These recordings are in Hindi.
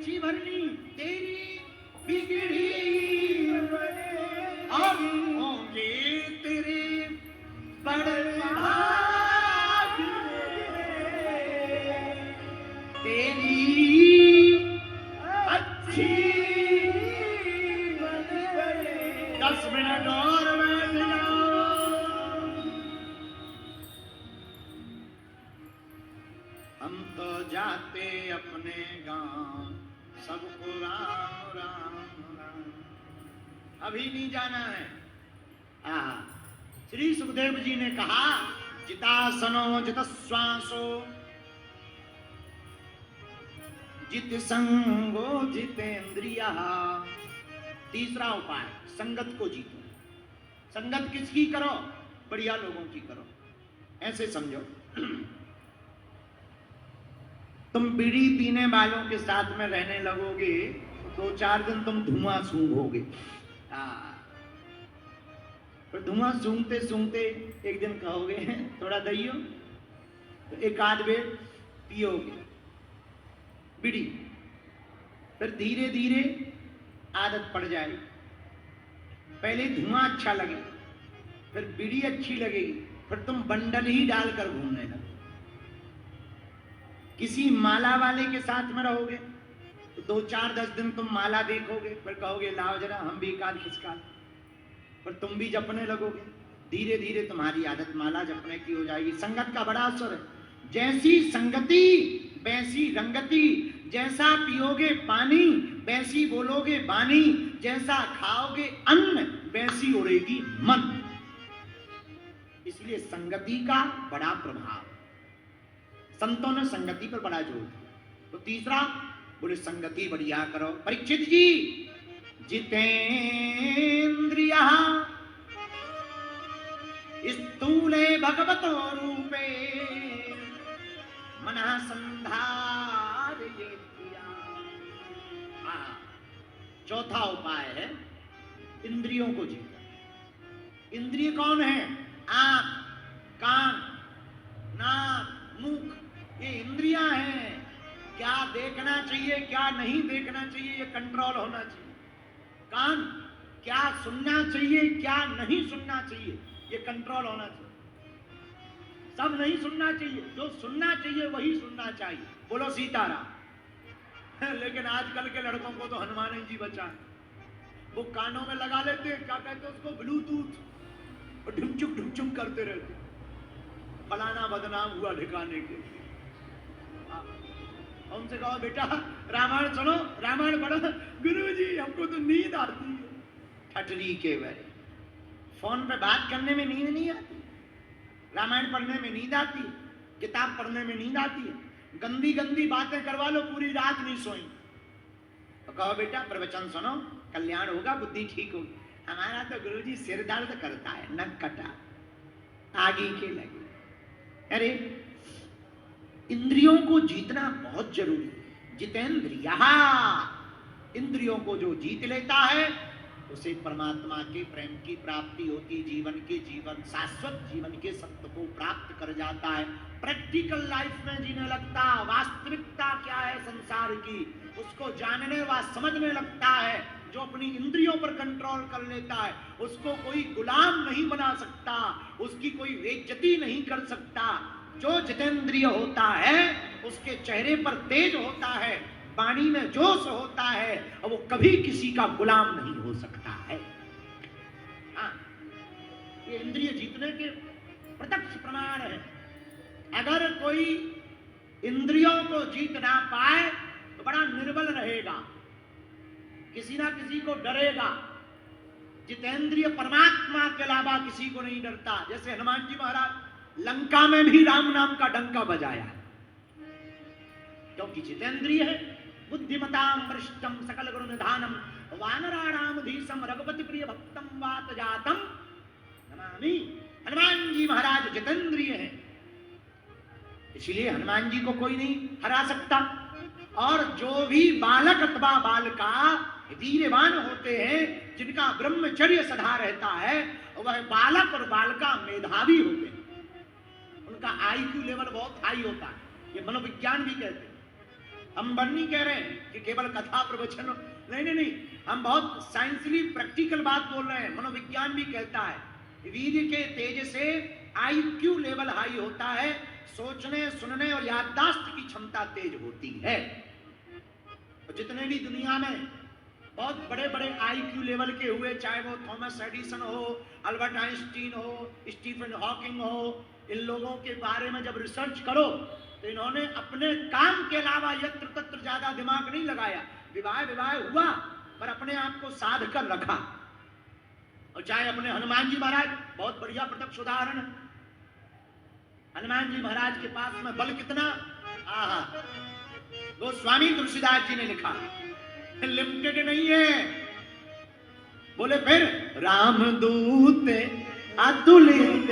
अच्छी भरनी तेरी बिगड़ी और होंगे तेरे बड़े भाग तेरी अच्छी 10 मिनट और बैठ जाओ। हम तो जाते अपने गांव सबको राम राम राम। अभी नहीं जाना है। श्री सुखदेव जी ने कहा जितासनो जितश्वासो जित संगो जितेंद्रिया। तीसरा उपाय संगत को जीतो। संगत किसकी करो? बढ़िया लोगों की करो। ऐसे समझो तुम बीड़ी पीने वालों के साथ में रहने लगोगे तो 2-4 दिन तुम धुआं सूंघोगे। तो धुआं सूंघते सूंघते एक दिन कहोगे थोड़ा दइयो, तो एक आध बेर पियोगे बीड़ी। फिर धीरे धीरे आदत पड़ जाएगी। पहले धुआं अच्छा लगे, फिर बीड़ी अच्छी लगेगी, फिर तुम बंडल ही डालकर घूमने लगो। किसी माला वाले के साथ में रहोगे तो 2-4-10 दिन तुम माला देखोगे, फिर कहोगे लाओ जरा हम भी काल खिसका। फिर तुम भी जपने लगोगे। धीरे धीरे तुम्हारी आदत माला जपने की हो जाएगी। संगत का बड़ा असर है। जैसी संगति वैसी रंगति। जैसा पियोगे पानी वैसी बोलोगे बानी। जैसा खाओगे अन्न वैसी उड़ेगी मन। इसलिए संगति का बड़ा प्रभाव। संतों ने संगति पर बड़ा जोर दिया। तो तीसरा बोले संगति बढ़िया करो। परीक्षित जी जितेंद्रिया स्थूले भगवतो रूपे मनः संधारयेत्। चौथा उपाय है इंद्रियों को जीतना। इंद्रिय कौन है? आंख, कान, नाक, मुख, ये इंद्रियां हैं। क्या देखना चाहिए क्या नहीं देखना चाहिए ये कंट्रोल होना चाहिए। कान, क्या सुनना चाहिए क्या नहीं सुनना चाहिए ये कंट्रोल होना चाहिए। सब नहीं सुनना चाहिए, जो सुनना चाहिए वही सुनना चाहिए। बोलो सीताराम। लेकिन आजकल के लड़कों को तो हनुमान जी बचा। वो कानों में लगा लेते हैं, क्या कहते हैं उसको, ब्लूटूथ, और ढुमचुक करते रहते, फलाना बदनाम हुआ ठिकाने के। उनसे कहो बेटा रामायण सुनो, रामायण पढ़ो। गुरुजी हमको तो नींद आती है। ठटरी के बारे फोन पे बात करने में नींद नहीं आती, रामायण पढ़ने में नींद आती है, किताब पढ़ने में नींद आती है। गंदी गंदी बातें करवा लो, पूरी रात नहीं सोई। तो कहो बेटा प्रवचन सुनो, कल्याण होगा, बुद्धि ठीक होगी। हमारा तो गुरुजी सिर दर्द करता है, नक कटा, आगे के लगे। अरे इंद्रियों को जीतना बहुत जरूरी है। जितेंद्रिया, इंद्रियों को जो जीत लेता है उसे परमात्मा के प्रेम की प्राप्ति होती, जीवन शाश्वत जीवन के सत्य को प्राप्त कर जाता है। प्रैक्टिकल लाइफ में जीने लगता, वास्तविकता क्या है संसार की उसको जानने व समझने लगता है। जो अपनी इंद्रियों पर कंट्रोल कर लेता है उसको कोई गुलाम नहीं बना सकता, उसकी कोई बेइज्जती नहीं कर सकता। जो जितेंद्रिय होता है उसके चेहरे पर तेज होता है, वाणी में जोश होता है, और वो कभी किसी का गुलाम नहीं हो सकता है। ये इंद्रिय जीतने के प्रत्यक्ष प्रमाण है। अगर कोई इंद्रियों को जीत ना पाए तो बड़ा निर्बल रहेगा, किसी ना किसी को डरेगा। जितेंद्रिय परमात्मा के अलावा किसी को नहीं डरता। जैसे हनुमान जी महाराज लंका में भी राम नाम का डंका बजाया क्योंकि जितेंद्रिय है। बुद्धिमताम वरिष्ठम सकल गुण निधानम वानराणाम धीसम रघुपति प्रिय भक्तम वात जातम नमामि। हनुमान जी महाराज जितेंद्रिय है, इसलिए हनुमान जी को कोई नहीं हरा सकता। और जो भी बालक अथवा बालिका वीरवान होते हैं, जिनका ब्रह्मचर्य सदा रहता है, वह बालक और बालिका मेधावी होते हैं। उनका आईक्यू लेवल बहुत हाई होता है, ये मनोविज्ञान भी कहते हैं। हम बन नहीं कह रहे हैं कि केवल कथा प्रवचन, नहीं नहीं नहीं, हम बहुत साइंसली प्रैक्टिकल बात बोल रहे हैं। मनोविज्ञान भी कहता है वीर्य के तेज से IQ लेवल हाई होता है, सोचने सुनने और याददाश्त की क्षमता तेज होती है। तो जितने भी दुनिया में बहुत बड़े बड़े IQ लेवल के हुए, चाहे वो थॉमस एडिसन हो, अल्बर्ट आइंस्टीन हो, स्टीफन हॉकिंग हो, इन लोगों के बारे में जब रिसर्च करो तो इन्होंने अपने काम के अलावा यत्र तत्र ज्यादा दिमाग नहीं लगाया। विवाह विवाह हुआ पर अपने आप को साध कर रखा। और चाहे अपने हनुमान जी महाराज, बहुत बढ़िया प्रत्यक्ष उदाहरण है। हनुमान जी महाराज के पास में बल कितना, आहा, वो स्वामी तुलसीदास जी ने लिखा, लिमिटेड नहीं है। बोले फिर रामदूत अतुलित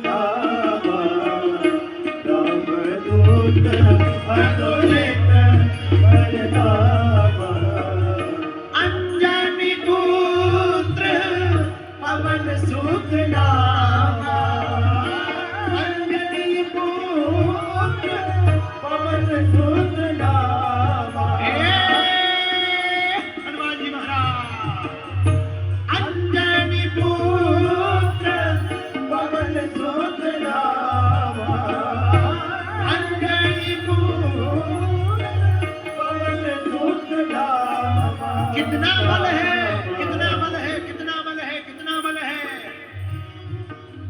रामदूत अतुलित अंजनी पुत्र पवन सुत नामा, अंजनी पुत्र पवन सुत नामा। कितना बल है, कितना बल है, कितना बल है, कितना बल है।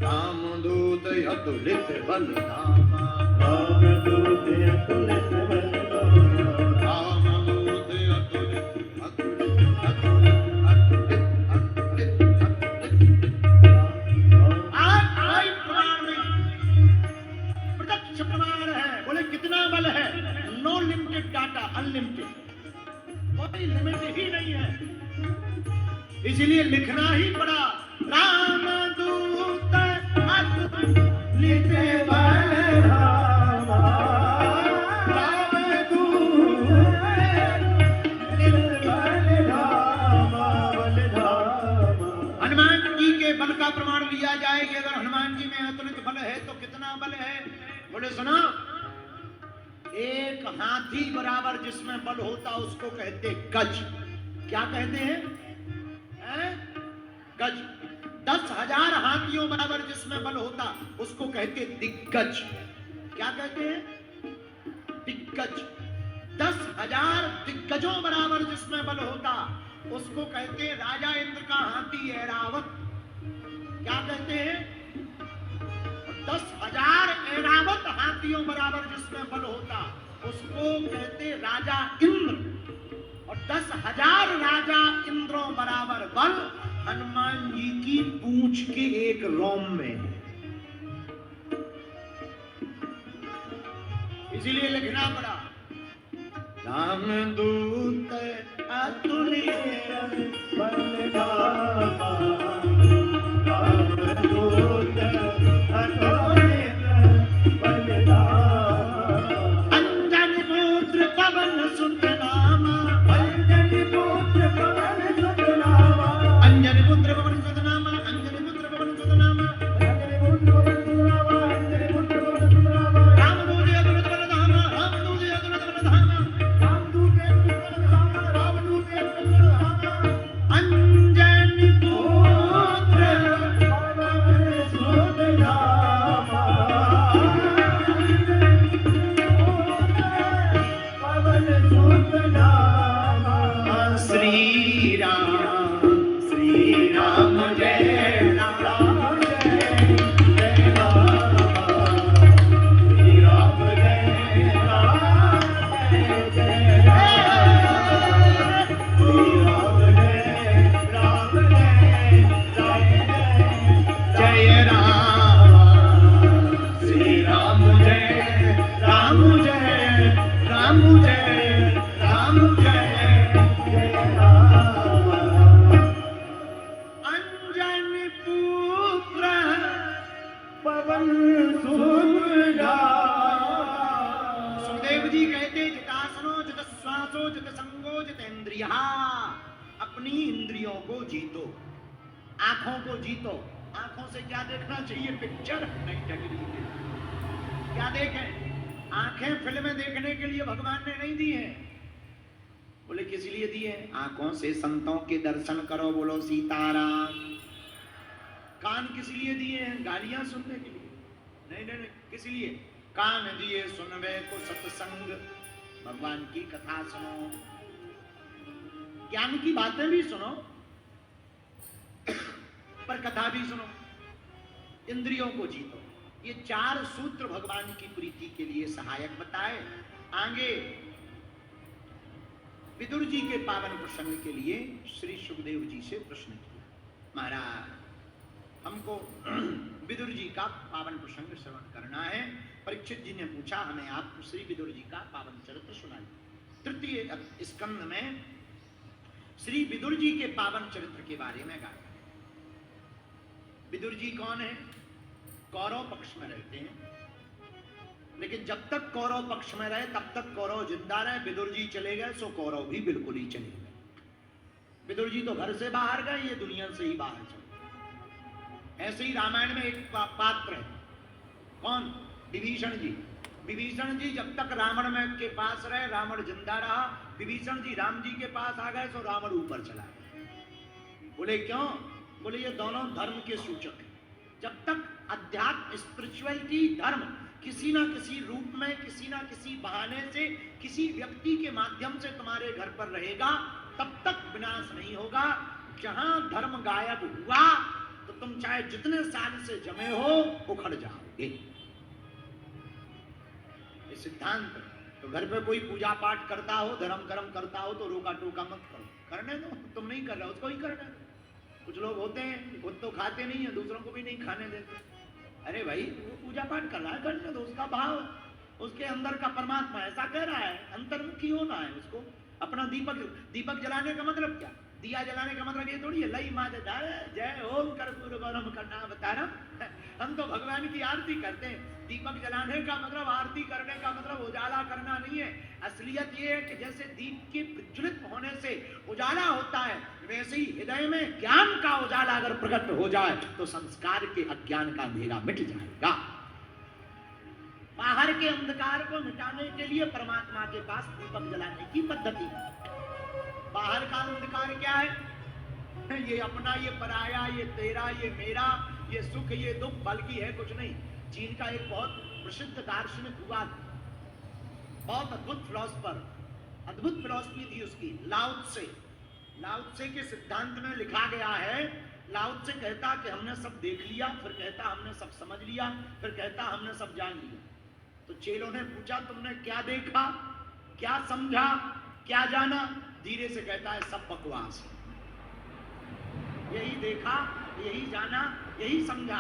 रामदूत अतुलित बल नामा, रामदूत अतुलित बल नामा, रामदूत अतुलित अतुलित अतुलित अतुलित अतुलित। आज प्रमाण में प्रत्यक्ष प्रमाण है। बोले कितना बल है, नो लिमिटेड डाटा, अनलिमिटेड, कोई लिमिट ही नहीं है। इसलिए लिखना ही पड़ा, रामदूत अतुलित बल धामा, रामदूत अतुलित बल धामा, बल धामा। हनुमान जी के बल का प्रमाण लिया जाए कि अगर हनुमान जी में अतुलित बल है तो कितना बल है। बोले सुनो, एक हाथी बराबर जिसमें बल होता उसको कहते गज। क्या कहते हैं? गज। 10,000 हाथियों बराबर जिसमें बल होता उसको कहते दिग्गज। क्या कहते हैं? दिग्गज। 10,000 दिग्गजों बराबर जिसमें बल होता उसको कहते राजा इंद्र का हाथी ऐरावत। क्या कहते हैं? 10,000 ऐरावत हाथियों बराबर जिसमें बल होता उसको कहते राजा इंद्र। और 10,000 राजा इंद्रों बराबर बल हनुमान जी की पूंछ के एक रोम में है। इसीलिए लिखना पड़ा, रामदूत अतुलित बल धामा, रामदूत अतुलित बल धामा, अंजनी पुत्र पवन सुत नामा, अंजनी पुत्र पवन सुत नामा, अंजनी पुत्र पवन सुत नामा, अंजनी पुत्र पवन सुत नामा, अंजनी पुत्र पवन सुत नामा, अंजनी पुत्र पवन सुत नामा, रामदूत अतुलित बल धामा, रामदूत अतुलित बल धामा, रामदूत अतुलित बल धामा, रामदूत अतुलित बल धामा, अंजनी पुत्र पवन सुत नामा, पवन सुत नामा। श्री राम, श्री राम जय राम, जय जय राम, श्री राम जय राम, जय जय राम, श्री राम जय राम, जय जय राम, श्री राम जय राम, जय राम, जय राम, जय जय राम। अंजनी पुत्र पवन सुत नामा। सुखदेव जी कहते जितासनो जित श्वासो जित संगो जित इंद्रिया। अपनी इंद्रियों को जीतो, आंखों को जीतो। आंखों से क्या देखना चाहिए? पिक्चर नहीं, क्या देखें? आंखें फिल्में देखने के लिए भगवान ने नहीं दी है। बोले किस लिए दी है? आंखों से संतों के दर्शन करो, बोलो सीताराम। कान किस लिए दिए हैं? गालियां सुनने के लिए? नहीं नहीं नहीं, किस लिए? कान दिए सुनवे को सत्संग, भगवान की कथा सुनो, ज्ञान की बातें भी सुनो, पर कथा भी सुनो, इंद्रियों को जीतो। ये 4 सूत्र भगवान की प्रीति के लिए सहायक बताए। आगे विदुर जी के पावन प्रसंग के लिए श्री सुखदेव जी से प्रश्न किया, महाराज हमको विदुर जी का पावन प्रसंग श्रवण करना है। परीक्षित जी ने पूछा, हमें आप श्री विदुर जी का पावन चरित्र सुनाइए। तृतीय स्कंद में श्री विदुर जी के पावन चरित्र के बारे में गाया। विदुर जी कौन है? कौरव पक्ष में रहते हैं, लेकिन जब तक कौरव पक्ष में रहे तब तक कौरव जिंदा रहे। विदुर जी चले गए सो कौरव भी बिल्कुल ही चले गए। विदुर जी तो घर से बाहर गए, ये दुनिया से ही बाहर चले। ऐसे ही रामायण में एक पात्र है, कौन? विभीषण जी। विभीषण जी जब तक रावण में के पास रहे, रावण जिंदा रहा। विभीषण जी राम जी के पास आ गए सो रावण ऊपर चला गया। बोले क्यों? बोले ये दोनों धर्म के सूचक हैं। जब तक अध्यात्म स्पिरिचुअलिटी धर्म किसी ना किसी रूप में, किसी ना किसी बहाने से, किसी व्यक्ति के माध्यम से तुम्हारे घर पर रहेगा, तब तक विनाश नहीं होगा। जहां धर्म गायब हुआ तो तुम चाहे जितने साल से जमे हो उखड़ जाओगे। ये सिद्धांत। तो घर पे कोई पूजा पाठ करता हो, धर्म कर्म करता हो तो रोका टोका मत करो, करने दो। तुम नहीं कर रहे हो उसको ही करने दो। कुछ लोग होते हैं खुद तो खाते नहीं है, दूसरों को भी नहीं खाने देते। अरे भाई वो पूजा पाठ कर रहा है, करने दो। उसका भाव, उसके अंदर का परमात्मा ऐसा कह रहा है, अंतर्मुखी होना है उसको। अपना दीपक जलाने का मतलब क्या? दिया जलाने का मतलब ये थोड़ी है लई माँ जय ओम कर्पूर गौरम करना अवतारम। हम तो भगवान की आरती करते हैं। दीपक जलाने का मतलब, आरती करने का मतलब उजाला करना नहीं है। असलियत ये है कि जैसे दीप के प्रज्वलित होने से उजाला होता है, वैसे ही हृदय में ज्ञान का उजाला अगर प्रकट हो जाए तो संस्कार के अज्ञान का अंधेरा मिट जाएगा। बाहर के अंधकार को मिटाने के लिए परमात्मा के पास दीपक जलाने की पद्धति है। बाहर का अंधकार क्या है? ये अपना, ये पराया, ये तेरा, ये मेरा, ये सुख, ये दुख, बल्कि है कुछ नहीं। चीन का एक बहुत प्रसिद्ध दार्शनिक हुआ, बहुत अद्भुत फिलोसफर, अद्भुत फिलोसफी थी उसकी, लाओ त्से। लाओ त्से के सिद्धांत में लिखा गया है, लाओ त्से कहता कि हमने सब देख लिया, फिर कहता हमने सब समझ लिया, फिर कहता हमने सब जान लिया। तो चेलों ने पूछा तुमने क्या देखा, क्या समझा, क्या जाना? धीरे से कहता है सब बकवास है। यही देखा, यही जाना, यही समझा,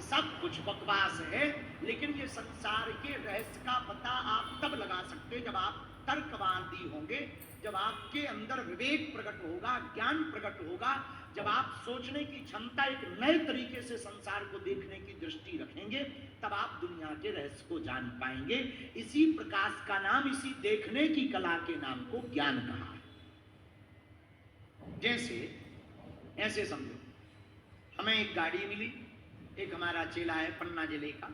सब कुछ बकवास है। लेकिन ये संसार के रहस्य का पता आप तब लगा सकते जब आप तर्कवादी होंगे, जब आपके अंदर विवेक प्रकट होगा, ज्ञान प्रकट होगा, जब आप सोचने की क्षमता, एक नए तरीके से संसार को देखने की दृष्टि रखेंगे, तब आप दुनिया के रहस्य को जान पाएंगे। इसी प्रकाश का नाम, इसी देखने की कला के नाम को ज्ञान कहा है। जैसे ऐसे समझो, हमें एक गाड़ी मिली, एक हमारा चेला है पन्ना जिले का,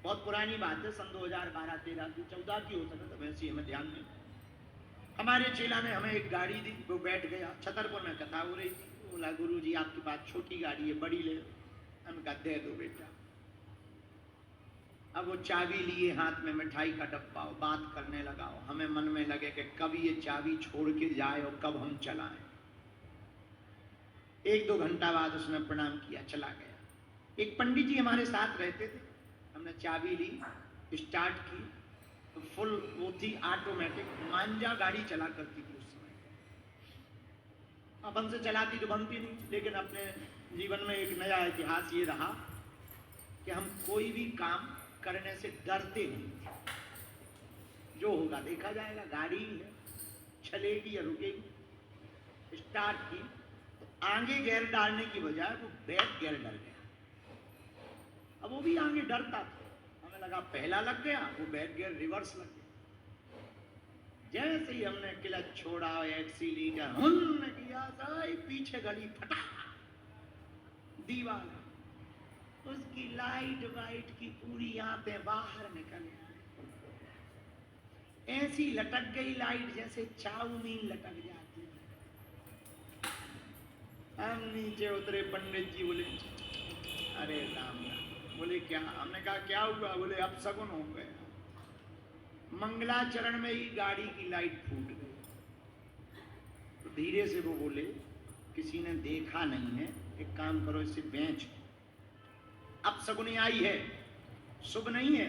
बहुत पुरानी बात है, सन 2012-13 की, 14 की हो सकता, तो वैसे हमें ध्यान नहीं। हमारे चेला ने हमें एक गाड़ी दी, वो बैठ गया। छतरपुर में कथा हो रही थी, बोला गुरुजी आपके पास छोटी गाड़ी है, बड़ी ले लो। हम कहा दे दो बेटा। अब वो चाबी लिए हाथ में, मिठाई का डब्बा, बात करने लगा। हमें मन में लगे कि कब ये चाबी छोड़ के जाए और कब हम चलाएं। 1-2 घंटा बाद उसने प्रणाम किया, चला गया। एक पंडित जी हमारे साथ रहते थे, हमने चाबी ली, स्टार्ट की तो फुल वो थी ऑटोमेटिक, मांझा गाड़ी चला करती थी उस समय। अपन से चलाती तो बनती नहीं, लेकिन अपने जीवन में एक नया इतिहास ये रहा कि हम कोई भी काम करने से डरते नहीं। जो होगा देखा जाएगा, गाड़ी है चलेगी या रुकेगी। स्टार्ट की तो आगे गियर डालने की बजाय वो बैक गियर डल गया। अब वो भी आगे डरता था, हमें लगा पहला लग गया, वो बैक गियर रिवर्स लग गया। जैसे ही हमने क्लच छोड़ा, एक्सीलेटर हमने किया, पीछे गली फटा, दीवार, उसकी लाइट वाइट की पूरी आंतें बाहर निकल आई। ऐसी लटक गई लाइट जैसे चाउमीन लटक जाती है। हम नीचे उतरे, पंडित जी बोले अरे राम राम। बोले क्या? हमने कहा क्या हुआ? बोले अब सगुन हो गया, मंगलाचरण में ही गाड़ी की लाइट फूट गई। तो धीरे से वो बोले किसी ने देखा नहीं है, एक काम करो इसे बेच, अब सगुनी आई है, शुभ नहीं है।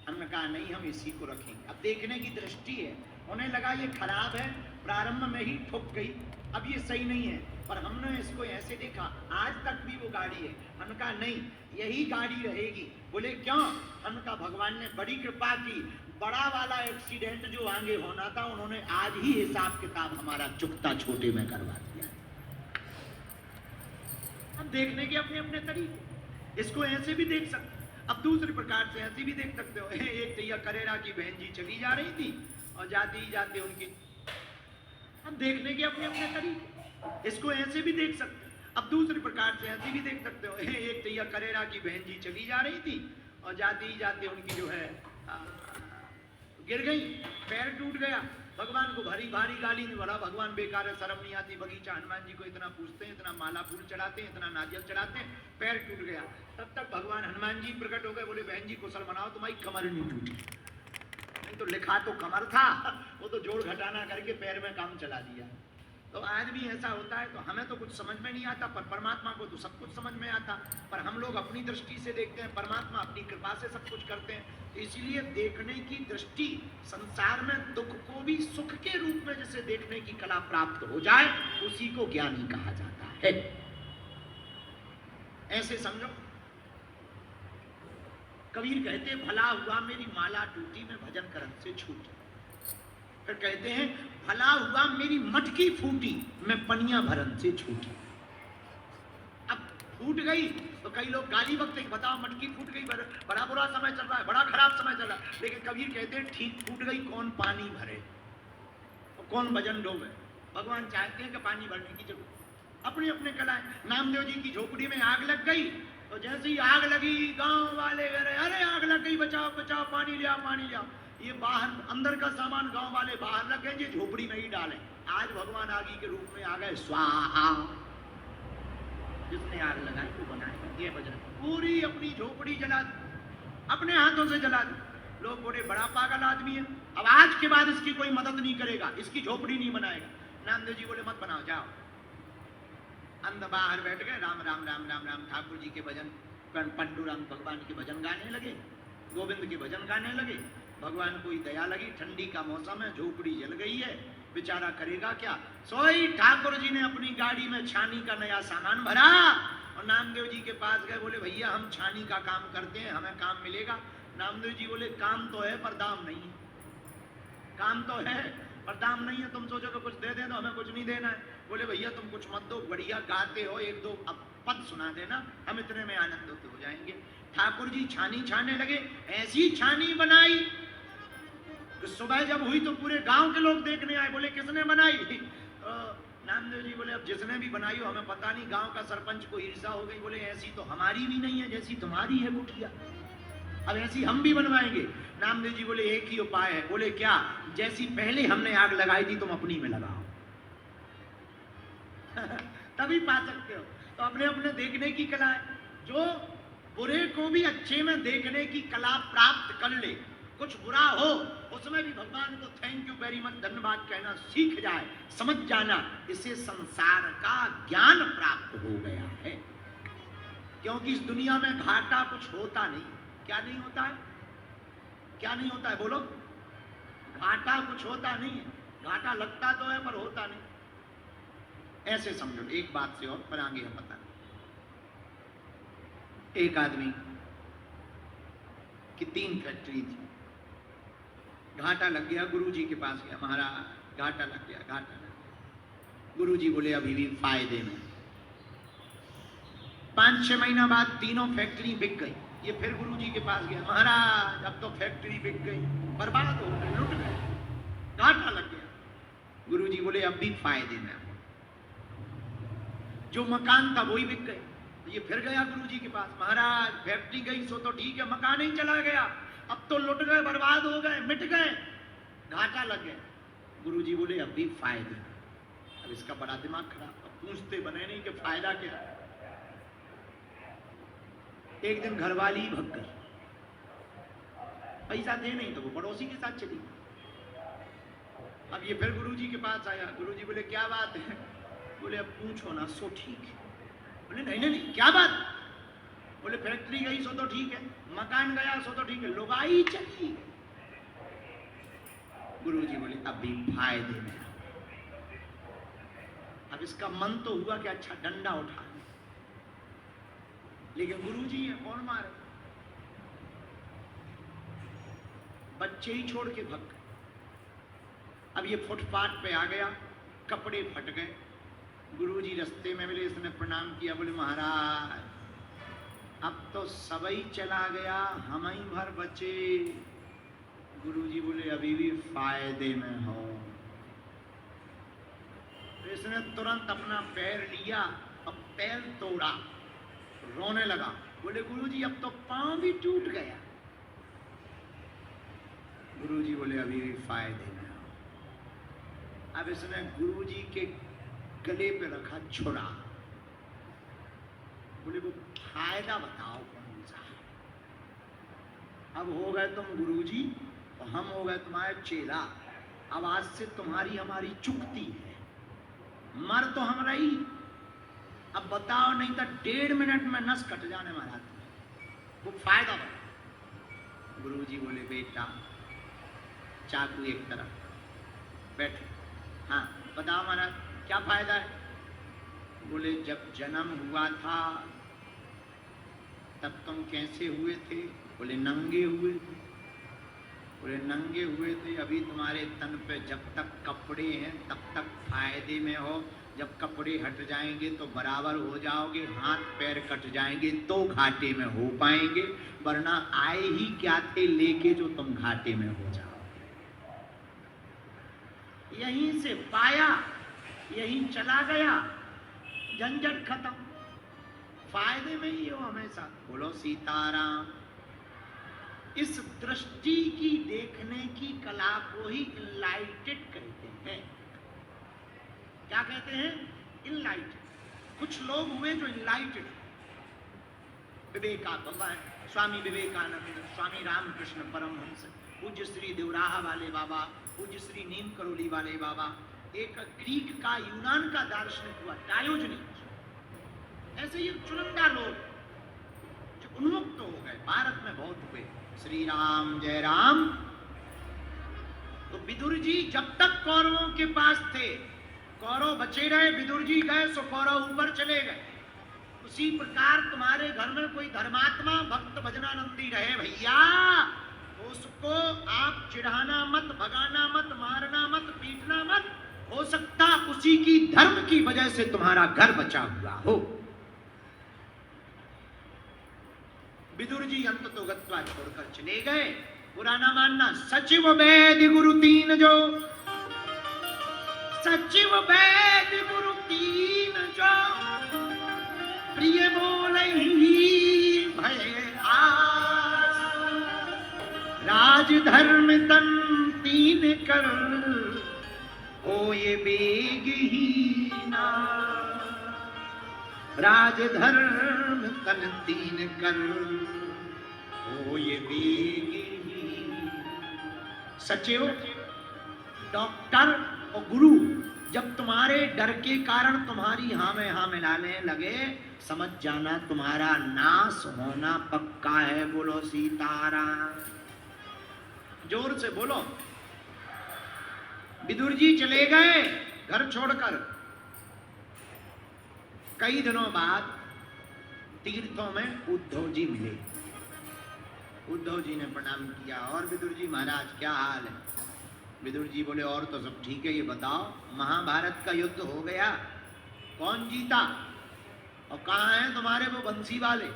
हमने कहा नहीं, हम इसी को रखेंगे। अब देखने की दृष्टि है, उन्हें लगा ये खराब है, प्रारंभ में ही ठुक गई, अब ये सही नहीं है, पर हमने इसको ऐसे देखा, आज तक भी वो गाड़ी है। हमने कहा नहीं, यही गाड़ी रहेगी। बोले क्यों? हमने कहा भगवान ने बड़ी कृपा की, बड़ा वाला एक्सीडेंट जो आगे होना था उन्होंने आज ही हिसाब किताब हमारा चुकता छोटे में करवा दिया। अब देखने के अपने अपने तरीके, इसको ऐसे भी देख सकते, अब दूसरे प्रकार से ऐसे भी देख सकते हो। एक तैया करेरा की बहन जी चली जा रही थी और जाते ही जाते उनकी, अब देखने के अपने अपने तरीके, इसको ऐसे भी देख सकते, अब दूसरे प्रकार से ऐसे भी देख सकते हो। एक तैया करेरा की बहन जी चली जा रही थी और जाते ही जाते उनकी जो है गिर गई, पैर टूट गया। भगवान को भारी भारी गाली में, बोला भगवान बेकार है, शर्म नहीं आती, बगीचा हनुमान जी को इतना पूछते हैं, इतना माला फूल चढ़ाते हैं, इतना नारियल चढ़ाते हैं, पैर टूट गया। तब तक भगवान हनुमान जी प्रकट हो गए, बोले बहन जी कुशल मनाओ, तुम्हारी कमर नहीं टूटी। नहीं तो लिखा तो कमर था, वो तो जोड़ घटाना करके पैर में काम चला दिया। तो आज भी ऐसा होता है। तो हमें तो कुछ समझ में नहीं आता, पर परमात्मा को तो सब कुछ समझ में आता। पर हम लोग अपनी दृष्टि से देखते हैं, परमात्मा अपनी कृपा से सब कुछ करते हैं। तो इसीलिए देखने की दृष्टि, संसार में दुख को भी सुख के रूप में जैसे देखने की कला प्राप्त हो जाए, उसी को ज्ञानी कहा जाता है। ऐसे समझो, कबीर कहते भला हुआ मेरी माला टूटी, मैं भजन करन से छूटी। फिर कहते हैं भला हुआ मेरी मटकी फूटी, मैं पनिया भरन से छूटी। अब फूट गई तो कई लोग गाली बकते हैं, बताओ मटकी फूट गई, बड़ा बुरा समय चल रहा है, बड़ा खराब समय चल रहा है। लेकिन कबीर कहते हैं ठीक फूट गई, कौन पानी भरे और कौन भजन डोबे। भगवान चाहते हैं कि पानी भरने की जरूरत, अपने अपने कला है। नामदेव जी की झोपड़ी में आग लग गई, तो जैसे ही आग लगी गांव वाले अरे आग लग गई, बचाओ बचाओ, पानी ले आओ, पानी ले आओ। ये बाहर अंदर का सामान गांव वाले बाहर लग गए, ये झोपड़ी में ही डालें। आज भगवान आगी के रूप में आ गए, स्वाहा। जिसने आग लगाई वो बनाएगा, ये भजन। पूरी अपनी झोपड़ी जला दी, अपने हाथों से जला दी। लोग बोले बड़ा पागल आदमी है, अब आज के बाद इसकी कोई मदद नहीं करेगा, इसकी झोपड़ी नहीं बनाएगा। नामदेव जी बोले मत बनाओ, जाओ। अंदर बाहर बैठ गए, राम राम राम राम राम ठाकुर जी के भजन, पंडुरंग भगवान के भजन गाने लगे, गोविंद के भजन गाने लगे। भगवान को ही दया लगी, ठंडी का मौसम है, झोपड़ी जल गई है, बेचारा करेगा क्या। सोई ठाकुर जी ने अपनी गाड़ी में छानी का नया सामान भरा और नामदेव जी के पास गए, बोले भैया हम छानी का काम करते हैं, हमें काम मिलेगा। नामदेव जी बोले काम तो है पर दाम नहीं है। काम तो है पर दाम नहीं है, तुम सोचो कि कुछ दे दें तो हमें कुछ नहीं देना है। बोले भैया तुम कुछ मत दो, बढ़िया गाते हो, एक दो अब पद सुना देना, हम इतने में आनंदित हो जाएंगे। ठाकुर जी छानी छाने लगे, ऐसी छानी बनाई तो सुबह जब हुई तो पूरे गांव के लोग देखने आए, बोले किसने बनाई? नामदेव जी बोले अब जिसने भी बनाई हो हमें पता नहीं। गांव का सरपंच को ईर्ष्या हो गई, बोले ऐसी तो हमारी भी नहीं है जैसी तुम्हारी है कुटिया, अब ऐसी हम भी बनवाएंगे। नामदेव जी बोले एक ही उपाय है। बोले क्या? जैसी पहले हमने आग लगाई थी तुम अपनी में लगाओ तभी पा सकते हो। तो अपने अपने देखने की कला है, जो बुरे को भी अच्छे में देखने की कला प्राप्त कर ले, कुछ बुरा हो उसमें भी भगवान को थैंक यू वेरी मच, धन्यवाद कहना सीख जाए, समझ जाना, इसे संसार का ज्ञान प्राप्त हो गया है। क्योंकि इस दुनिया में घाटा कुछ होता नहीं। क्या नहीं होता है? क्या नहीं होता है बोलो? घाटा कुछ होता नहीं है, घाटा लगता तो है पर होता नहीं। ऐसे समझो, एक बात से और पर आगे हम बता। एक आदमी की 3 फैक्ट्री थी, घाटा लग गया, गुरुजी के पास गया, महाराज घाटा लग गया, घाटा लग गया। गुरुजी बोले अभी भी फायदे में। 5-6 महीना बाद तीनों फैक्ट्री बिक गई। ये फिर गुरुजी के पास गया, महाराज अब तो फैक्ट्री बिक गई, बर्बाद हो गई, लुट गए, घाटा लग गया। गुरुजी बोले अब भी फायदे में। जो मकान था वही बिक गए। ये फिर गया गुरुजी के पास, महाराज फैक्ट्री गई सो तो ठीक है, मकान ही चला गया, अब तो लुट गए, बर्बाद हो गए, मिट गए। घाटा लग गया। गुरुजी बोले अब भी फायदे। अब इसका बड़ा दिमाग खराब, अब पूछते बने नहीं कि फायदा क्या। एक दिन घरवाली भग गई, पैसा दे नहीं तो वो पड़ोसी के साथ चली। अब ये फिर गुरुजी के पास आया। गुरुजी बोले क्या बात है? बोले अब पूछो ना, सो ठीक है। बोले नहीं नहीं नहीं, क्या बात? बोले फैक्ट्री गई सो तो ठीक है, मकान गया सो तो ठीक है, लुगाई चली। गुरुजी बोले अभी फायदे में। अब इसका मन तो हुआ कि अच्छा डंडा उठा, लेकिन गुरुजी है, कौन मारे? बच्चे ही छोड़ के भग गए। अब ये फुटपाथ पे आ गया, कपड़े फट गए। गुरुजी रास्ते में मिले, इसने प्रणाम किया। बोले महाराज अब तो सबई चला गया, हम ही भर बचे। गुरुजी बोले अभी भी फायदे में हो। तो इसने तुरंत अपना पैर लिया, अब पैर तोड़ा, रोने लगा। बोले गुरुजी अब तो पांव भी टूट गया। गुरुजी बोले अभी भी फायदे में हो। अब इसने गुरुजी के गले पे रखा छुरा। बोले वो फायदा बताओ कौन सा है? अब हो गए तुम गुरुजी और हम हो गए तुम्हारे चेला। अब आज से तुम्हारी हमारी चुकती है, मर तो हम रही, अब बताओ नहीं तो 1.5 मिनट में नस कट जाने वाला था। वो फायदा बताओ। गुरुजी बोले बेटा चाकू एक तरफ, बैठे। हाँ बताओ महाराज क्या फायदा है? बोले जब जन्म हुआ था तब तुम कैसे हुए थे? बोले नंगे हुए थे। बोले नंगे हुए थे, अभी तुम्हारे तन पे जब तक कपड़े हैं तब तक फायदे में हो, जब कपड़े हट जाएंगे तो बराबर हो जाओगे, हाथ पैर कट जाएंगे तो घाटे में हो पाएंगे, वरना आए ही क्या थे लेके जो तुम घाटे में हो जाओगे। यहीं से पाया, यहीं चला गया, झंझट खत्म, फायदे में ही हो हमेशा। बोलो सीताराम। इस दृष्टि की देखने की कला को ही इनलाइटेड कहते हैं। क्या कहते हैं? इनलाइटेड। कुछ लोग हुए जो इनलाइटेड। विवेकानंद, स्वामी विवेकानंद, स्वामी रामकृष्ण परमहंस, पूज्य श्री देवराहा वाले बाबा, पूज्य श्री नीम करोली वाले बाबा, एक ग्रीक का, यूनान का दार्शनिक हुआ डायोजनीस। ऐसे ये चुनिंदा लोग जो उन्मुक्त हो गए, भारत में बहुत हुए। श्री राम जय राम। तो विदुर जी जब तक कौरवों के पास थे, कौरव बचे रहे, विदुर जी गए सो कौरव ऊपर चले गए। उसी प्रकार तुम्हारे घर में कोई धर्मात्मा भक्त भजनानंदी रहे भैया, उसको आप चिढ़ाना मत, भगाना मत, मारना मत, पीटना मत। हो सकता उसी की धर्म की वजह से तुम्हारा घर बचा हुआ हो। विदुर जी अंत तो गत्वा छोड़कर चले गए। पुराना मानना सचिव वैद्य गुरु तीन जो, सचिव वैद्य गुरु तीन जो, प्रिय बोले ही भय आस, राज धर्म तन तीन कर, हो ये बेग ही ना। राज धर्म तन तीन कर, हो ये बेग ही। सचिव, डॉक्टर और गुरु जब तुम्हारे डर के कारण तुम्हारी हाँ में हाँ मिलाने लगे, समझ जाना तुम्हारा नाश होना पक्का है। बोलो सीताराम। जोर से बोलो। विदुर जी चले गए घर छोड़कर। कई दिनों बाद तीर्थों में उद्धव जी मिले। उद्धव जी ने प्रणाम किया। और विदुर जी महाराज क्या हाल है? विदुर जी बोले और तो सब ठीक है, ये बताओ महाभारत का युद्ध हो गया, कौन जीता और कहाँ हैं तुम्हारे वो बंसी वाले?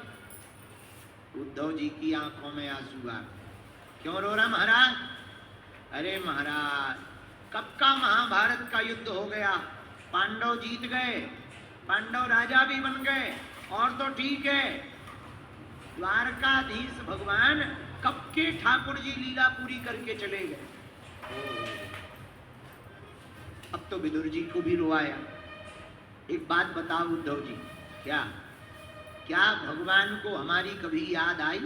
उद्धव जी की आंखों में आंसू आ। क्यों रो रहा महाराज? अरे महाराज कब का महाभारत का युद्ध हो गया, पांडव जीत गए, पांडव राजा भी बन गए, और तो ठीक है, द्वारकाधीश भगवान कब के ठाकुर जी लीला पूरी करके चले गए। अब तो विदुर जी को भी रोवाया। एक बात बताओ उद्धव जी, क्या क्या भगवान को हमारी कभी याद आई?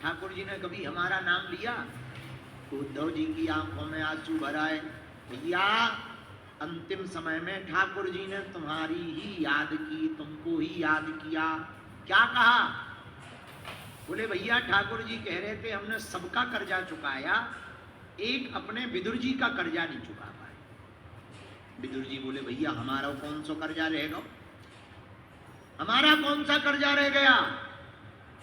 ठाकुर जी ने कभी हमारा नाम लिया? तो उद्धव जी की आंखों में आंसू भर आए। भैया अंतिम समय में ठाकुर जी ने तुम्हारी ही याद की, तुमको ही याद किया। क्या कहा? बोले भैया ठाकुर जी कह रहे थे हमने सबका कर्जा चुकाया, एक अपने विदुर जी का कर्जा नहीं चुका पाए। विदुर जी बोले भैया हमारा कौन सा कर्जा रहेगा, हमारा कौन सा कर्जा रह गया?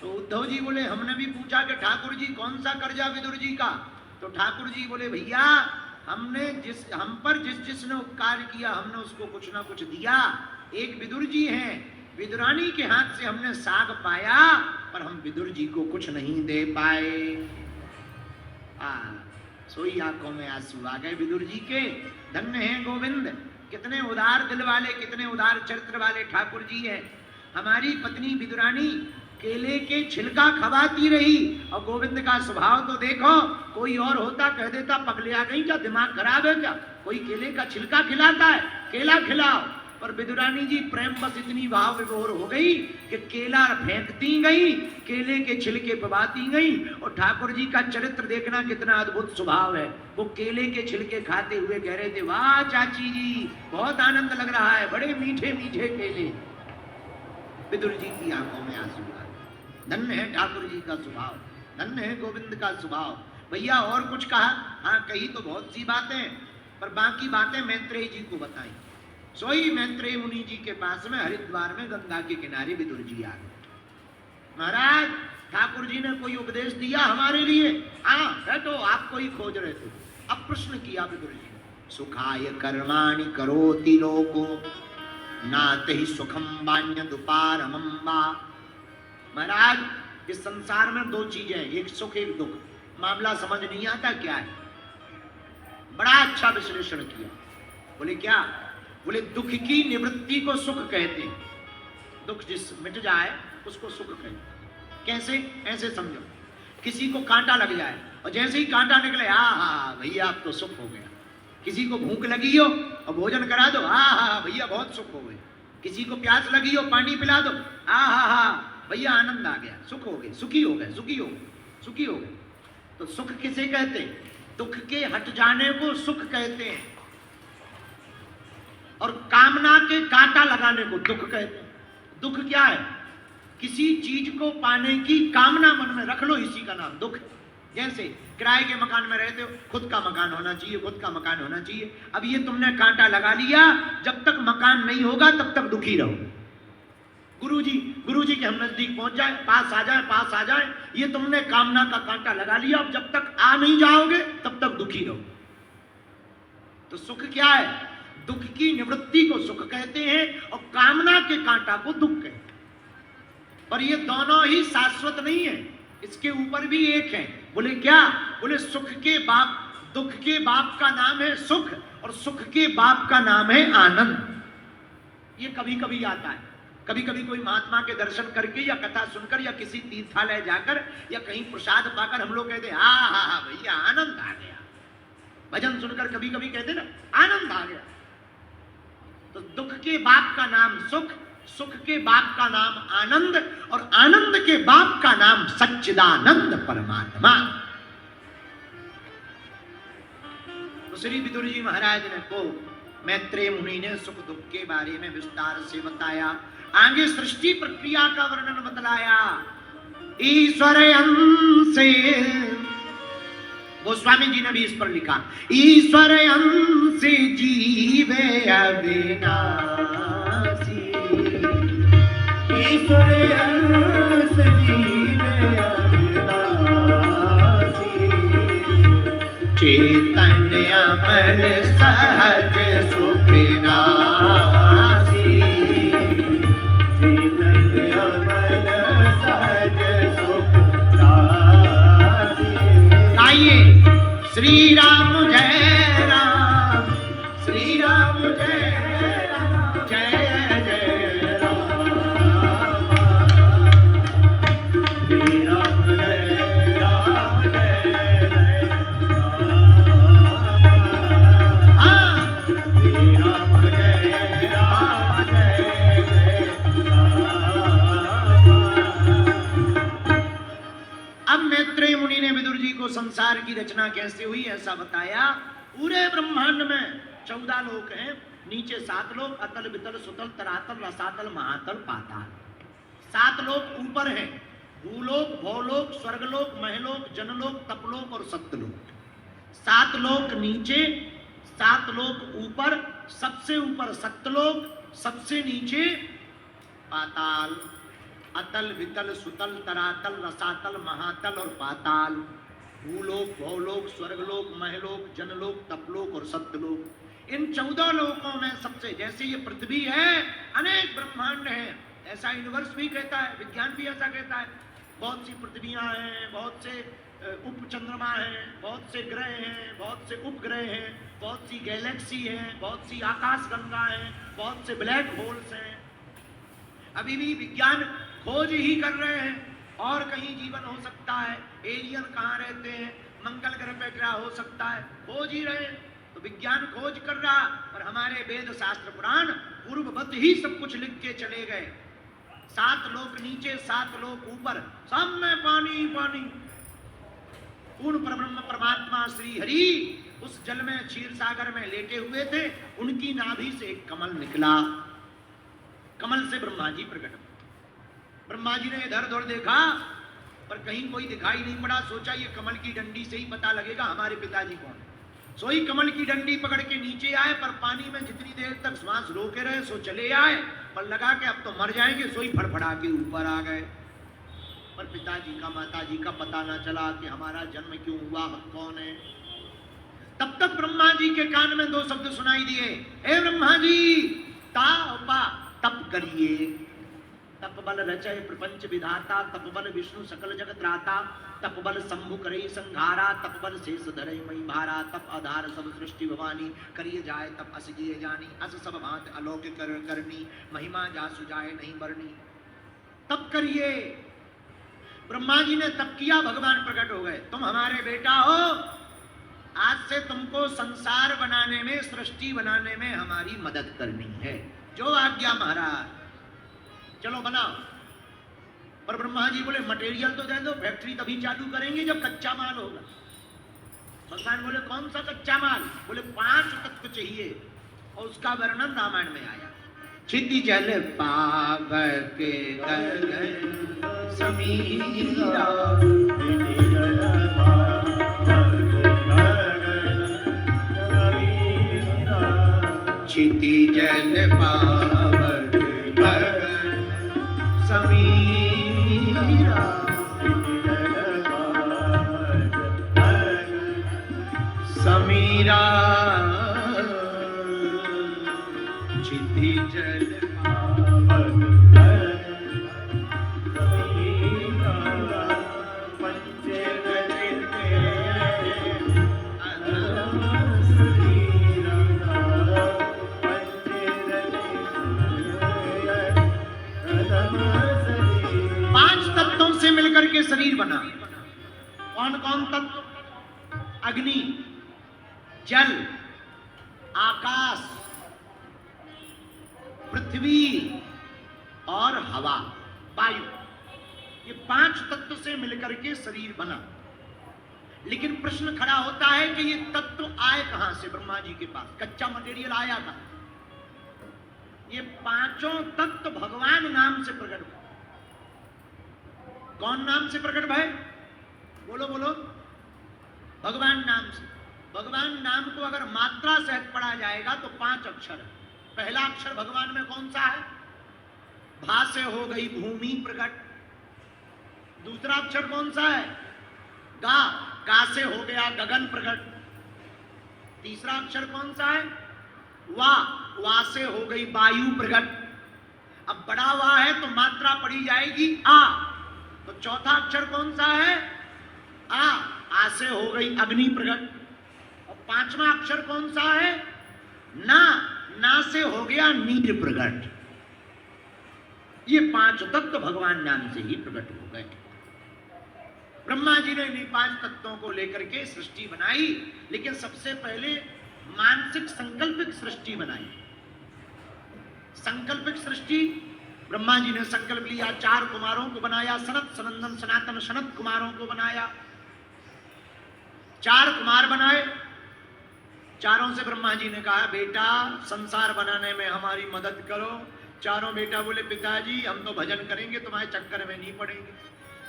तो उद्धव जी बोले हमने भी पूछा कि ठाकुर जी कौन सा कर्जा विदुर जी का? तो ठाकुर जी बोले भैया हम पर जिसने उपकार किया हमने उसको कुछ ना कुछ दिया। एक विदुर जी हैं, विदुरानी के हाथ से हमने साग पाया, पर हम विदुर जी को कुछ नहीं दे पाए। सोई आंखों में आंसू आ गए विदुर जी के। धन्य है गोविंद, कितने उदार दिल वाले, कितने उदार चरित्र वाले ठाकुर जी हैं। हमारी पत्नी विदुरानी केले के छिलका खवाती रही, और गोविंद का स्वभाव तो देखो, कोई और होता कह देता पगले आ गई क्या, दिमाग खराब है क्या, कोई केले का छिलका खिलाता है, केला खिलाओ। पर विदुरानी जी प्रेम बस इतनी भाव विभोर हो गई कि केला फेंकती गई, केले के छिलके पवाती गई। और ठाकुर जी का चरित्र देखना कितना अद्भुत स्वभाव है। वो केले के छिलके खाते हुए कह रहे थे वाह चाची जी बहुत आनंद लग रहा है, बड़े मीठे मीठे केले। विदुर जी की आंखों में आंसू आ गए। धन्य है ठाकुर जी का स्वभाव, धन्य है गोविंद का स्वभाव। भैया और कुछ कहा? हाँ कही तो बहुत सी बातें, पर बाकी बातें मैत्रेय जी को बताई। सोई मैत्रेय मुनि जी के पास में हरिद्वार में गंगा के किनारे विदुर जी आ गए। महाराज ठाकुर जी ने कोई उपदेश दिया हमारे लिए? हाँ है तो आपको ही खोज रहे थे। अब प्रश्न किया विदुर जी ने, सुखाय कर्माणि करोति लोको नाते ही सुखम बान्य दुपारमं वा। महाराज इस संसार में दो चीजें, एक सुख एक दुख। मामला समझ नहीं आता क्या है? बड़ा अच्छा विश्लेषण किया। बोले क्या? बोले दुख की निवृत्ति को सुख कहते हैं, दुख जिस मिट जाए उसको सुख कहते हैं। कैसे? ऐसे समझो, किसी को कांटा लग जाए और जैसे ही कांटा निकले हाँ भैया अब तो सुख हो गया। किसी को भूख लगी हो और भोजन करा दो, हाँ भैया बहुत सुख हो गया। किसी को प्यास लगी हो पानी पिला दो, हाँ भैया आनंद आ गया, सुख हो गए, सुखी हो गए, सुखी हो गए, सुखी हो गए। तो सुख किसे कहते हैं? दुख के हट जाने को सुख कहते हैं, और कामना के कांटा लगाने को दुख कहते हैं। दुख क्या है? किसी चीज को पाने की कामना मन में रख लो, इसी का नाम दुख है। जैसे किराए के मकान में रहते हो, खुद का मकान होना चाहिए, खुद का मकान होना चाहिए। अब ये तुमने कांटा लगा लिया, जब तक मकान नहीं होगा तब तक दुखी रहो। गुरुजी के हम नजदीक पहुंच जाए, पास आ जाए, ये तुमने कामना का कांटा लगा लिया। अब जब तक आ नहीं जाओगे तब तक दुखी रहो। तो सुख क्या है? दुख की निवृत्ति को सुख कहते हैं और कामना के कांटा को दुख कहते हैं। पर ये दोनों ही शाश्वत नहीं है, इसके ऊपर भी एक है। बोले क्या? बोले सुख के बाप, दुख के बाप का नाम है सुख, और सुख के बाप का नाम है आनंद। ये कभी कभी आता है, कभी कभी कोई महात्मा के दर्शन करके या कथा सुनकर या किसी तीर्थालय जाकर या कहीं प्रसाद पाकर हम लोग कहते हैं हाँ भैया आनंद आ गया। भजन सुनकर कभी कभी कहते ना आनंद आ गया। तो दुख के बाप का नाम सुख, सुख के बाप का नाम आनंद, और आनंद के बाप का नाम सच्चिदानंद परमात्मा। तो श्री विदुर जी महाराज ने को मैत्रेय मुनि ने सुख दुख के बारे में विस्तार से बताया। आगे सृष्टि प्रक्रिया का वर्णन बतलाया। ईश्वर अंश, गोस्वामी जी ने भी इस पर लिखा, ईश्वर अंश जीवे अविनाशी, ईश्वर अंश जीवे अविनाशी, चैतन्य अमर सहज सुख नासी, चैतन्य अमर सहज सुख नासी। आइए श्री राम जय राम, श्री राम जय राम, जय जय राम, श्री राम जय राम, जय जय राम। मैत्रेय मुनि ने विदुर जी को संसार की रचना कैसे हुई ऐसा बताया। पूरे ब्रह्मांड में 14 लोक हैं, नीचे 7 लोक, अतल वितल सुतल तरातल रसातल महातल पाताल। 7 लोक ऊपर हैं, भूलोक भौलोक स्वर्गलोक महलोक जनलोक तपलोक और सत्यलोक। 7 लोक नीचे, 7 लोक ऊपर, सबसे ऊपर सत्यलोक, सबसे नीचे पाताल। अतल वितल सुतल तरातल रसातल महातल और पाताल, भूलोक भौलोक स्वर्गलोक महलोक जनलोक तपलोक और सत्यलोक। इन 14 लोकों में सबसे, जैसे ये पृथ्वी है अनेक ब्रह्मांड है, ऐसा यूनिवर्स भी कहता है, विज्ञान भी ऐसा कहता है। बहुत सी पृथ्वियां हैं, बहुत से उप चंद्रमा हैं, बहुत से ग्रह हैं, बहुत से उपग्रह हैं, बहुत सी गैलेक्सी हैं, बहुत सी आकाशगंगा हैं, बहुत से ब्लैक होल्स हैं। अभी भी विज्ञान खोज ही कर रहे हैं, और कहीं जीवन हो सकता है, एलियन कहाँ रहते हैं, मंगल ग्रह पे क्या हो सकता है, खोज ही रहे हैं। तो विज्ञान खोज कर रहा, पर हमारे वेद शास्त्र पुराण पूर्ववत ही सब कुछ लिख के चले गए। 7 लोक नीचे 7 लोक ऊपर, सब में पानी पानी। पूर्ण परब्रह्म परमात्मा श्री हरि उस जल में क्षीर सागर में लेटे हुए थे, उनकी नाभि से एक कमल निकला, कमल से ब्रह्मा जी प्रकट हुए। ब्रह्मा जी ने इधर उधर देखा पर कहीं कोई दिखाई नहीं पड़ा, सोचा ये कमल की डंडी से ही पता लगेगा हमारे पिताजी कौन है। सोई कमल की डंडी पकड़ के नीचे आए, पर पानी में जितनी देर तक श्वास रोके रहे सो चले आए, पर लगा के अब तो मर जाएंगे, सोई फड़फड़ा के ऊपर आ गए। पर पिताजी का माताजी का पता ना चला कि हमारा जन्म क्यों हुआ, हम कौन है। तब तक ब्रह्मा जी के कान में 2 शब्द सुनाई दिए, हे ब्रह्मा जी तापा, तप करिए। तप बल रचय प्रपंच विधाता, तप बल विष्णु सकल जगत त्राता, तप बल शंभु करई संघारा, तप बल शेष धरई मई भारा, तप आधार सब सृष्टि भवानी, करिए जाए तप अस जिए जानी, अस सब भांत अलौकिक करनी, महिमा जासु जाए नहीं बरनी। तप करिए। ब्रह्मा जी ने तप किया, भगवान प्रकट हो गए, तुम हमारे बेटा हो, आज से तुमको संसार बनाने में, सृष्टि बनाने में हमारी मदद करनी है, जो आज्ञा महाराज, चलो बनाओ। पर ब्रह्मा जी बोले मटेरियल तो दे दो, फैक्ट्री तभी चालू करेंगे जब कच्चा माल होगा। भगवान बोले कौन सा कच्चा माल? बोले 5 तत्व चाहिए, और उसका वर्णन रामायण में आया। छिति जल पावर के समीरा, छिति जल पावर समीरा, समीरा छिति जल पावर समीरा, पंचे मिलकर के शरीर बना। कौन कौन तत्व? अग्नि, जल, आकाश, पृथ्वी और हवा, वायु, ये 5 तत्व से मिलकर के शरीर बना। लेकिन प्रश्न खड़ा होता है कि ये तत्व आए कहां से ब्रह्मा जी के पास, कच्चा मटेरियल आया कहां? ये 5 तत्व भगवान नाम से प्रकट हुए। कौन नाम से प्रकट भय? बोलो बोलो। भगवान नाम से। भगवान नाम को अगर मात्रा सहित पढ़ा जाएगा तो 5 अक्षर है। पहला अक्षर भगवान में कौन सा है? भा से हो गई भूमि प्रकट। दूसरा अक्षर कौन सा है? गा, गा से हो गया गगन प्रकट। तीसरा अक्षर कौन सा है? वा, वा से हो गई वायु प्रकट। अब बड़ा वा है तो मात्रा पढ़ी जाएगी आ, तो चौथा अक्षर कौन सा है? आ, आ से हो गई अग्नि प्रकट। और 5वां अक्षर कौन सा है? ना, ना से हो गया नीर प्रकट। ये 5 तत्व भगवान नाम से ही प्रकट हो गए। ब्रह्मा जी ने इन 5 तत्वों को लेकर के सृष्टि बनाई, लेकिन सबसे पहले मानसिक संकल्पिक सृष्टि बनाई। संकल्पिक सृष्टि ब्रह्मा जी ने संकल्प लिया, 4 कुमारों को बनाया, सनत सनंदन सनातन सनत कुमारों को बनाया। 4 कुमार बनाए। चारों से ब्रह्मा जी ने कहा बेटा संसार बनाने में हमारी मदद करो। चारों बेटा बोले पिताजी हम तो भजन करेंगे, तुम्हारे चक्कर में नहीं पड़ेंगे।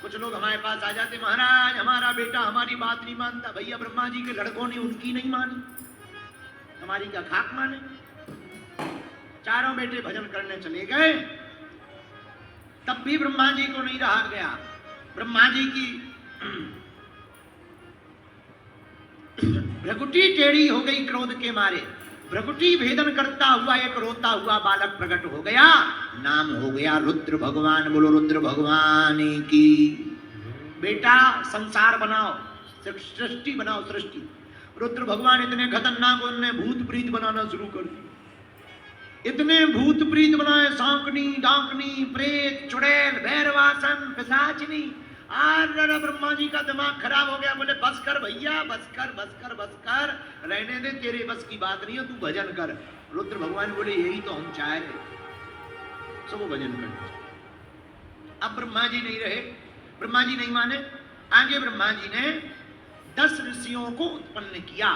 कुछ लोग हमारे पास आ जाते, महाराज हमारा बेटा हमारी बात नहीं मानता। भैया ब्रह्मा जी के लड़कों ने उनकी नहीं मानी, हमारी क्या खाक माने। चारों बेटे भजन करने चले गए, तब भी ब्रह्मा जी को नहीं रहा गया। ब्रह्मा जी की भ्रकुटी टेढ़ी हो गई क्रोध के मारे। भ्रकुटी भेदन करता हुआ एक रोता हुआ बालक प्रकट हो गया। नाम हो गया रुद्र भगवान। बोलो रुद्र भगवान की। बेटा संसार बनाओ, सृष्टि बनाओ, सृष्टि। रुद्र भगवान इतने खतरनाक, उन्होंने भूत प्रीत बनाना शुरू कर दिया। इतने भूत प्रीत बनाए, सांकनी डांकनी प्रेत चुड़ैल भैरवासन पिशाचिनी। आज ब्रह्मा जी का दिमाग खराब हो गया। बोले बस कर भैया, बस कर बस कर बस कर, रहने दे, तेरे बस की बात नहीं है, तू भजन कर। रुद्र भगवान बोले यही तो हम चाह रहे, सब भजन कर। अब ब्रह्मा जी नहीं रहे, ब्रह्मा जी नहीं माने। आगे ब्रह्मा जी ने 10 ऋषियों को उत्पन्न किया।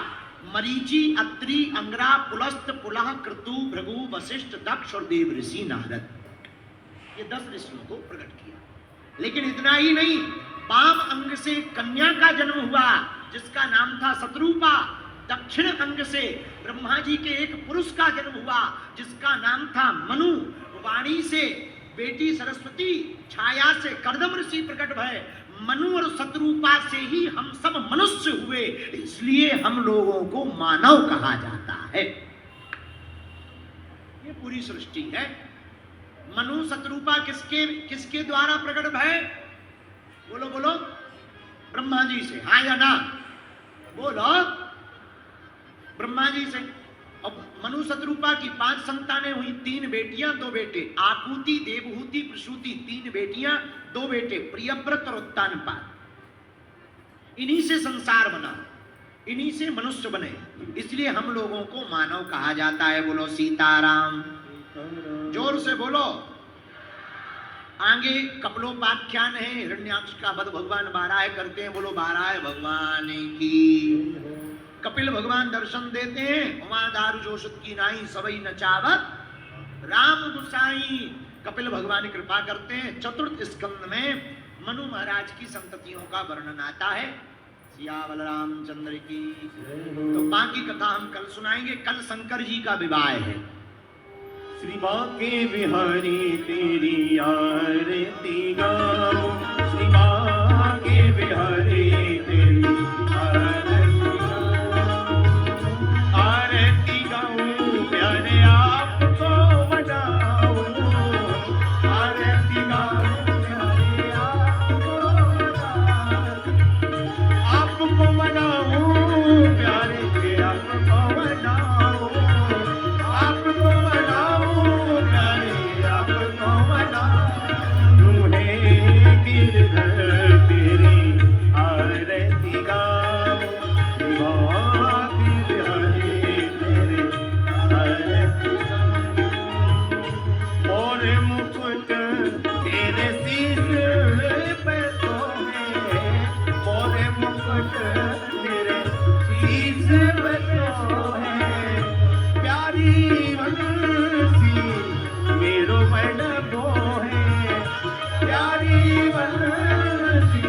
मरीचि, अत्रि, अंगरा, पुलस्त, पुलह, क्रतु, भृगु, वशिष्ठ, दक्ष और देव ऋषि नारद। ये 10 ऋषियों को प्रकट किया। लेकिन इतना ही नहीं, वाम अंग से कन्या का जन्म हुआ जिसका नाम था शत्रुपा। दक्षिण अंग से ब्रह्मा जी के एक पुरुष का जन्म हुआ जिसका नाम था मनु। वाणी से बेटी सरस्वती, छाया से कर्दम ऋषि प्रकट भय। मनु और शत्रुपा से ही हम सब मनुष्य हुए, इसलिए हम लोगों को मानव कहा जाता है। ये पूरी सृष्टि है। मनु शत्रुपा किसके द्वारा प्रकट भय? बोलो बोलो, ब्रह्मा जी से, हाँ या ना? बोलो, ब्रह्मा जी से। अब मनु शत्रुपा की 5 संतानें हुई, 3 बेटियां 2 बेटे। आकुति, देवहूति, प्रसूति, 3 बेटियां 2 बेटे, प्रियव्रत और उत्तानपाद। इन्हीं से संसार बना, इन्हीं से मनुष्य बने, इसलिए हम लोगों को मानव कहा जाता है। बोलो सीताराम, जोर से बोलो। आगे कपिलोपाख्यान है, हिरण्याक्ष का वध भगवान बाराय करते हैं। बोलो बाराय भगवान की। कपिल भगवान दर्शन देते हैं, वहां दारू जोशत की नाई सबई नचावत राम गुसाई। कपिल भगवान कृपा करते हैं। चतुर्थ स्कंद में मनु महाराज की संततियों का वर्णन आता है। सियावल रामचंद्र की। तो बाकी कथा हम कल सुनाएंगे। कल शंकर जी का विवाह है। श्री बांके बिहारी तेरी आरती गाओ, श्री बांके बिहारी तेरी आरती गाओ, प्यारे आपको मनाओ, आरती गाओ प्यारे आपको मनाओ, प्यारे के आपको मनाओ, आपको मनाओ प्यारे आपको मनाओ। तुम्हें गिरधर तेरी आरती गाओ, और मुकुट तेरे शीश पे सोहे, और मुकुट तेरे शीश पे सोहे, प्यारी वंशी मेरो मन मोहे, प्यारी वंशी